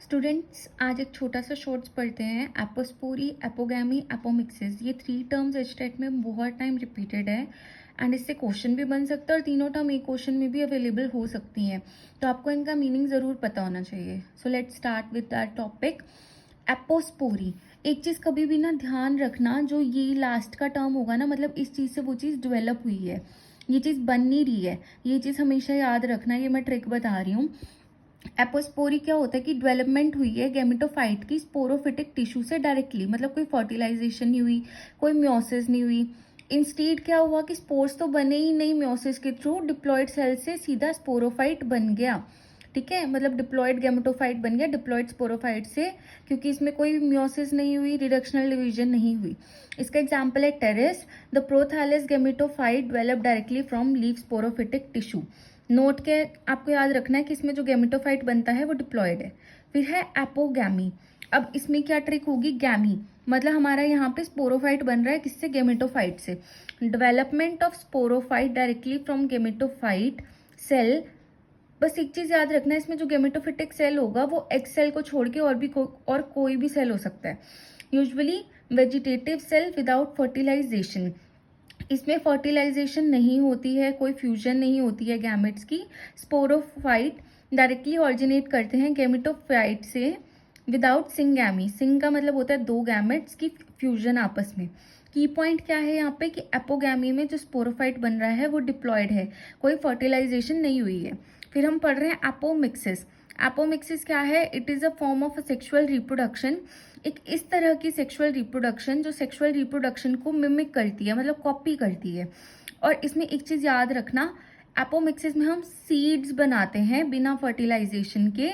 Students आज एक छोटा सा शॉर्ट्स पढ़ते हैं। एपोस्पोरी, एपोगैमी, एपोमिक्सिस, ये 3 टर्म्स एचटेट में बहुत टाइम रिपीटेड है एंड इससे क्वेश्चन भी बन सकता है और तीनों टर्म एक क्वेश्चन में भी अवेलेबल हो सकती हैं, तो आपको इनका मीनिंग ज़रूर पता होना चाहिए। So let's start with that topic. Apospory, एक चीज़ कभी भी ना ध्यान रखना, जो ये लास्ट का टर्म होगा ना, मतलब इस चीज़ से वो चीज़ डेवलप हुई है, ये चीज़ बन नहीं रही है, ये चीज़ हमेशा याद रखना। ये मैं ट्रिक बता रही हूँ। एपोस्पोरी क्या होता है कि डेवलपमेंट हुई है गैमेटोफाइट की स्पोरोफिटिक टिश्यू से डायरेक्टली, मतलब कोई फर्टिलाइजेशन नहीं हुई, कोई म्योसिस नहीं हुई। इंस्टीड क्या हुआ कि स्पोर्स तो बने ही नहीं म्योसिस के थ्रू, डिप्लॉयड सेल से सीधा स्पोरोफाइट बन गया। ठीक है, मतलब डिप्लॉयड गैमेटोफाइट बन गया डिप्लॉयड स्पोरोफाइट से, क्योंकि इसमें कोई म्योसिस नहीं हुई, रिडक्शनल डिवीजन नहीं हुई। इसका एग्जाम्पल है terrace. The prothallus gametophyte develop directly from leaf sporophytic tissue. Note के आपको याद रखना है कि इसमें जो गैमेटोफाइट बनता है वो डिप्लॉयड है। फिर है एपोगैमी। अब इसमें क्या ट्रिक होगी, गैमी मतलब हमारा यहाँ पे स्पोरोफाइट बन रहा है किससे, गैमेटोफाइट से। Development of sporophyte directly from gametophyte cell. बस एक चीज याद रखना है, इसमें जो गैमेटोफिटिक सेल होगा वो एक्स सेल को छोड़ के और कोई भी सेल हो सकता है। Usually vegetative cell without fertilisation, इसमें फर्टिलाइजेशन नहीं होती है, कोई फ्यूजन नहीं होती है गैमेट्स की। स्पोरोफाइट डायरेक्टली ऑरिजिनेट करते हैं गैमेटोफाइट से विदाउट सिंगैमी। सिंग का मतलब होता है दो गैमेट्स की फ्यूजन आपस में। की पॉइंट क्या है यहाँ पे कि एपोगैमी में जो स्पोरोफाइट बन रहा है वो डिप्लॉयड है, कोई फर्टिलाइजेशन नहीं हुई है। फिर हम पढ़ रहे हैं एपोमिक्सिस। एपोमिक्सिस क्या है, it is a form of sexual reproduction. एक इस तरह की सेक्सुअल रिप्रोडक्शन जो सेक्सुअल रिप्रोडक्शन को मिमिक करती है, मतलब कॉपी करती है। और इसमें एक चीज़ याद रखना, एपोमिक्सिस में हम सीड्स बनाते हैं बिना फर्टिलाइजेशन के,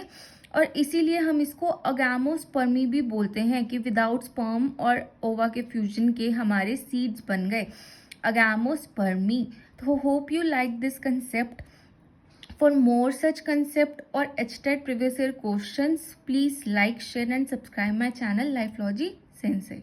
और इसीलिए हम इसको अगैमोस्पर्मी भी बोलते हैं कि विदाउट स्पर्म और ओवा के फ्यूजन के हमारे सीड्स बन गए, अगैमोस्पर्मी। तो hope you like this concept. For more such concept or HTET previous year questions, please like, share and subscribe my channel Lifeology Sensei.